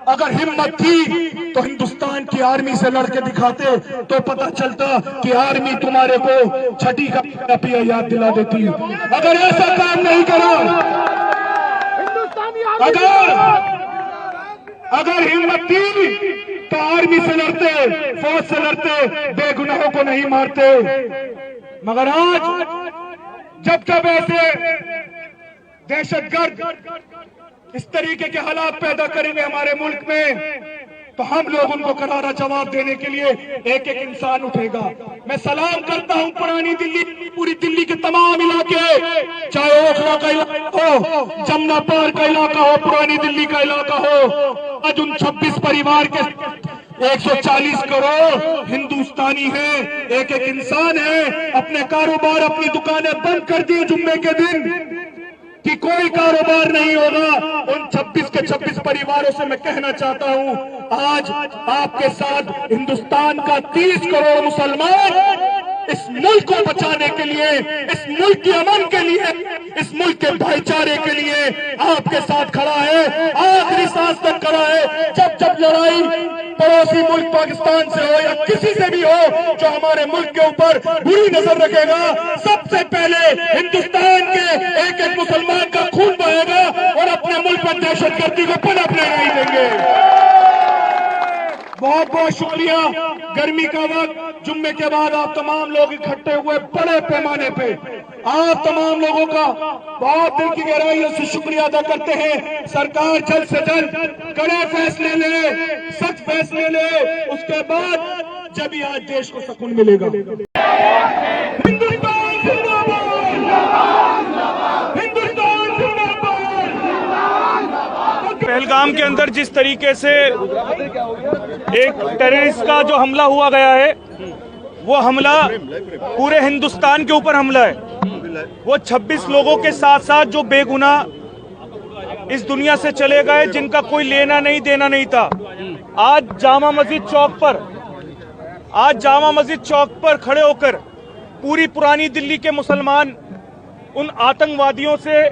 अगर हिम्मत थी तो हिंदुस्तान की आर्मी से लड़के दिखाते तो पता चलता कि आर्मी तुम्हारे को छठी का पिया याद दिला देती। अगर ऐसा काम नहीं करो, अगर हिम्मत थी तो आर्मी से लड़ते, फौज से लड़ते, बेगुनाहों को नहीं मारते। मगर आज जब ऐसे दहशतगर्द इस तरीके के हालात पैदा करेंगे हमारे मुल्क में, तो हम लोग उनको करारा जवाब देने के लिए एक एक इंसान उठेगा। मैं सलाम करता हूं पुरानी दिल्ली, पूरी दिल्ली के तमाम इलाके, चाहे ओखला का इलाका हो, जमुना पार का इलाका हो, पुरानी दिल्ली का इलाका हो। आज उन 26 परिवार के 140 करोड़ हिंदुस्तानी हैं, एक एक इंसान है। अपने कारोबार, अपनी दुकानें बंद कर दिए जुम्मे के दिन कि कोई कारोबार नहीं होगा। उन 26 के 26 परिवारों से मैं कहना चाहता हूं, आज आपके साथ हिंदुस्तान का 30 करोड़ मुसलमान इस मुल्क को बचाने के लिए, इस मुल्क के अमन के लिए, इस मुल्क के भाईचारे के लिए आपके साथ खड़ा है, आखिरी सांस तक खड़ा है। जब लड़ाई पड़ोसी मुल्क पाकिस्तान से हो या किसी से भी हो जो हमारे मुल्क के ऊपर बुरी नजर रखेगा, सबसे पहले हिंदुस्तान के एक एक मुसलमान का खून बहेगा और अपने मुल्क पर दहशतगर्दी को पनपने नहीं देंगे। बहुत बहुत शुक्रिया। गर्मी का वक्त, जुम्मे के बाद आप तमाम लोग इकट्ठे हुए बड़े पैमाने पे, आप तमाम लोगों का बहुत दिल की गहराइयों से शुक्रिया अदा करते हैं। सरकार जल्द से जल्द कड़े फैसले ले, सख्त फैसले ले, उसके बाद जब ही आज देश को सुकून मिलेगा। हिंदुस्तान जिंदाबाद, हिंदुस्तान जिंदाबाद। पहलगाम के अंदर जिस तरीके से एक टेररिस्ट का जो हमला हुआ गया है, वो हमला पूरे हिंदुस्तान के ऊपर हमला है। वो 26 लोगों के साथ साथ जो बेगुनाह इस दुनिया से चले गए, जिनका कोई लेना नहीं देना नहीं था, आज जामा मस्जिद चौक पर खड़े होकर पूरी पुरानी दिल्ली के मुसलमान उन आतंकवादियों से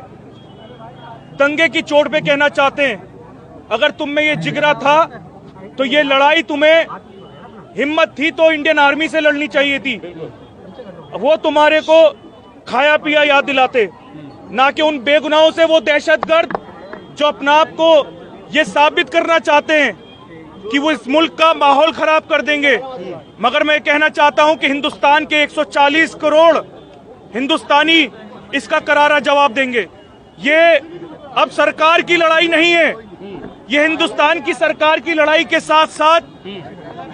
दंगे की चोट पे कहना चाहते हैं, अगर तुम में ये जिगरा था तो ये लड़ाई, तुम्हें हिम्मत थी तो इंडियन आर्मी से लड़नी चाहिए थी। वो तुम्हारे को खाया पिया याद दिलाते, ना कि उन बेगुनाहों से, वो दहशतगर्द जो अपने आप को ये साबित करना चाहते हैं कि वो इस मुल्क का माहौल खराब कर देंगे। मगर मैं कहना चाहता हूं कि हिंदुस्तान के 140 करोड़ हिंदुस्तानी इसका करारा जवाब देंगे। ये अब सरकार की लड़ाई नहीं है, ये हिंदुस्तान की सरकार की लड़ाई के साथ साथ,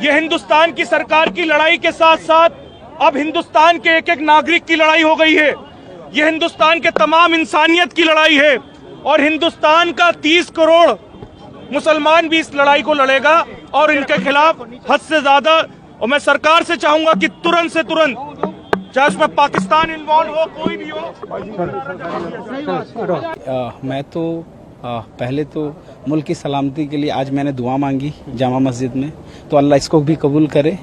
ये हिंदुस्तान की सरकार की लड़ाई के साथ साथ अब हिंदुस्तान के एक एक नागरिक की लड़ाई हो गई है। ये हिंदुस्तान के तमाम इंसानियत की लड़ाई है और हिंदुस्तान का 30 करोड़ मुसलमान भी इस लड़ाई को लड़ेगा और इनके खिलाफ हद से ज्यादा। और मैं सरकार से चाहूंगा कि तुरंत से तुरंत, चाहे उसमें पाकिस्तान इन्वॉल्व हो, कोई भी हो। मैं तो पहले तो मुल्क की सलामती के लिए आज मैंने दुआ मांगी जामा मस्जिद में, तो अल्लाह इसको भी कबूल करे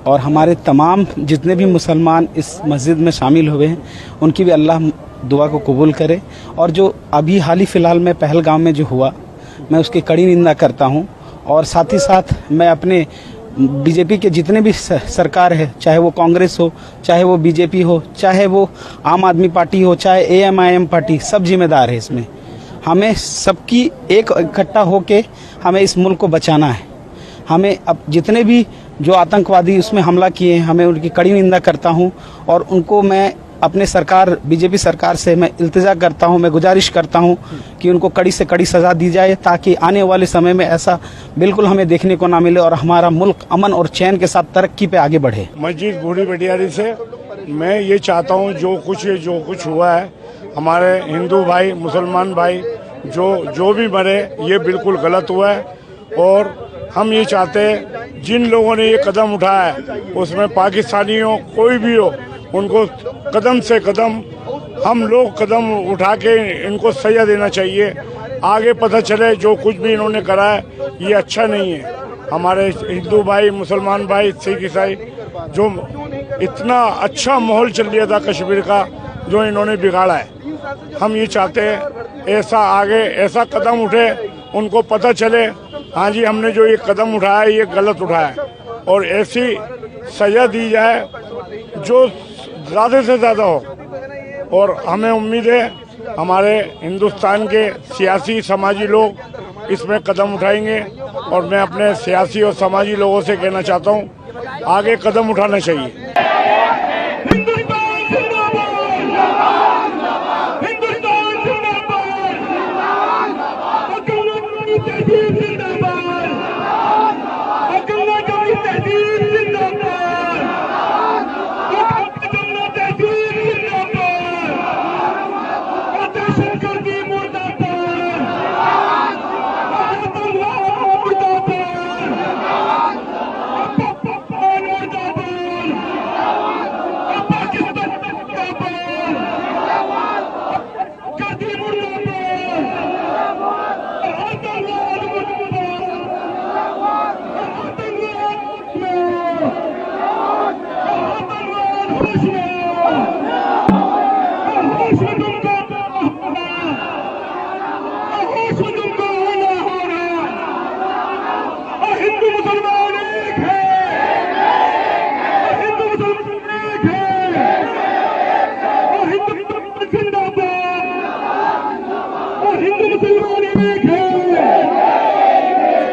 और हमारे तमाम जितने भी मुसलमान इस मस्जिद में शामिल हुए हैं उनकी भी अल्लाह दुआ को कबूल करे। और जो अभी हाल ही फ़िलहाल में पहलगाम में जो हुआ, मैं उसकी कड़ी निंदा करता हूं। और साथ ही साथ मैं अपने बीजेपी के जितने भी सरकार है, चाहे वो कांग्रेस हो, चाहे वो बीजेपी हो, चाहे वो आम आदमी पार्टी हो, चाहे AMIM पार्टी, सब जिम्मेदार है इसमें। हमें सबकी एक इकट्ठा होके हमें इस मुल्क को बचाना है। हमें अब जितने भी जो आतंकवादी उसमें हमला किए हैं, हमें उनकी कड़ी निंदा करता हूं और उनको मैं अपने सरकार, बीजेपी सरकार से मैं इल्तिजा करता हूं, मैं गुजारिश करता हूं कि उनको कड़ी से कड़ी सज़ा दी जाए, ताकि आने वाले समय में ऐसा बिल्कुल हमें देखने को ना मिले और हमारा मुल्क अमन और चैन के साथ तरक्की पे आगे बढ़े। मस्जिद बूढ़ी बटियारी से मैं ये चाहता हूं, जो कुछ हुआ है, हमारे हिंदू भाई, मुसलमान भाई जो भी मरे, ये बिल्कुल गलत हुआ है। और हम ये चाहते हैं जिन लोगों ने ये कदम उठाया है, उसमें पाकिस्तानी हो, कोई भी हो, उनको कदम से कदम हम लोग कदम उठा के इनको सजा देना चाहिए। आगे पता चले जो कुछ भी इन्होंने करा है ये अच्छा नहीं है। हमारे हिंदू भाई, मुसलमान भाई, सिख ईसाई, जो इतना अच्छा माहौल चल रहा था कश्मीर का, जो इन्होंने बिगाड़ा है। हम ये चाहते हैं ऐसा आगे ऐसा कदम उठे, उनको पता चले हाँ जी, हमने जो ये कदम उठाया ये गलत उठाया है और ऐसी सजा दी जाए जो ज़्यादा से ज़्यादा हो। और हमें उम्मीद है हमारे हिंदुस्तान के सियासी समाजी लोग इसमें कदम उठाएंगे और मैं अपने सियासी और समाजी लोगों से कहना चाहता हूँ आगे कदम उठाना चाहिए।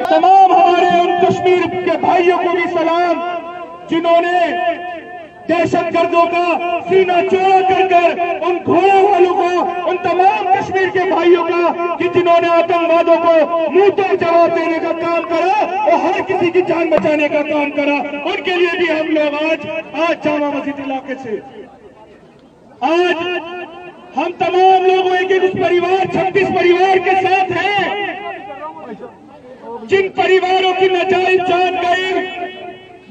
तमाम हमारे उन कश्मीर के भाइयों को भी सलाम जिन्होंने दहशतगर्दों का सीना चौड़ा कर उन घोड़ों वालों को, उन तमाम कश्मीर के भाइयों का कि जिन्होंने आतंकवादों को मुंह तोड़ जवाब देने का काम करा और हर किसी की जान बचाने का काम करा, उनके लिए भी हम लोग आज जामा मस्जिद इलाके से आज हम तमाम लोग एक परिवार 36 परिवार के साथ हैं जिन परिवारों की नजायज जान गई।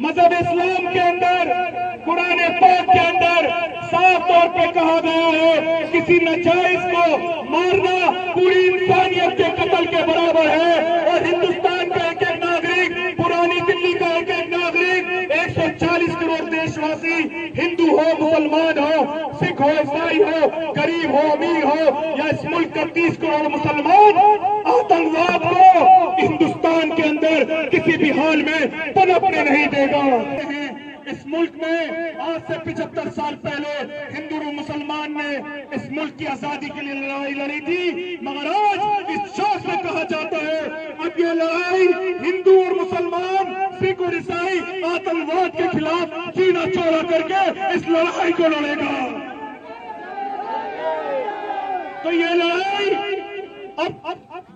मजहब इस्लाम के अंदर, कुरान पाक के अंदर साफ तौर पे कहा गया है किसी नाजायज को मारना पूरी इंसानियत के कत्ल के बराबर है। और हिंदुस्तान का एक एक नागरिक, पुरानी दिल्ली का एक एक नागरिक, 140 करोड़ देशवासी, हिंदू हो मुसलमान हो, सिख हो ईसाई हो, गरीब हो अमीर हो या इस मुल्क का 30 करोड़ मुसलमान आतंकवाद को हिंदुस्तान के अंदर किसी भी हाल में पनपने नहीं देगा। इस मुल्क में आज से 75 साल पहले हिंदू और मुसलमान ने इस मुल्क की आजादी के लिए लड़ाई लड़ी थी, मगर आज इस शौक से कहा जाता है अब ये लड़ाई हिंदू और मुसलमान, सिख और ईसाई आतंकवाद के खिलाफ सीना चौड़ा करके इस लड़ाई को लड़ेगा। तो ये लड़ाई अब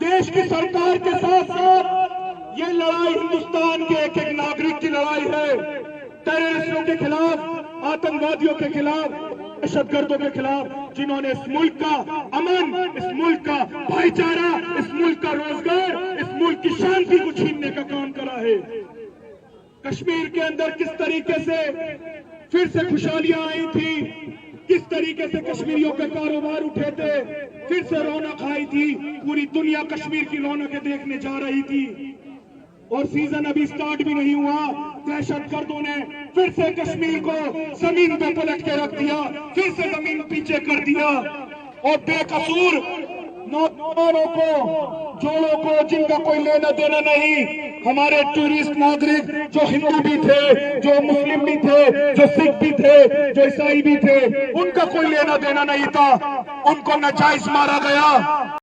देश की सरकार के साथ साथ ये लड़ाई हिंदुस्तान के एक एक नागरिक की लड़ाई है। टेररिस्टों के खिलाफ, आतंकवादियों के खिलाफ, दहशतगर्दों के खिलाफ, जिन्होंने इस मुल्क का अमन, इस मुल्क का भाईचारा, इस मुल्क का रोजगार, इस मुल्क की शांति को छीनने का काम करा है। कश्मीर के अंदर किस तरीके से फिर से खुशहालियां आई थी, किस तरीके से कश्मीरियों के कारोबार उठे थे, फिर से रौनक आई थी, पूरी दुनिया कश्मीर की रौनकें देखने जा रही थी। और सीजन अभी स्टार्ट भी नहीं हुआ, दहशतगर्दों ने फिर से कश्मीर को जमीन पे पलट के रख दिया, फिर से जमीन पीछे कर दिया और बेकसूर नौजवानों को, जोड़ों को, जिनका कोई लेना देना नहीं, हमारे टूरिस्ट नागरिक जो हिंदू भी थे, जो मुस्लिम भी थे, जो सिख भी थे, जो ईसाई भी थे, उनका कोई लेना देना नहीं था, उनको नाजायज मारा गया।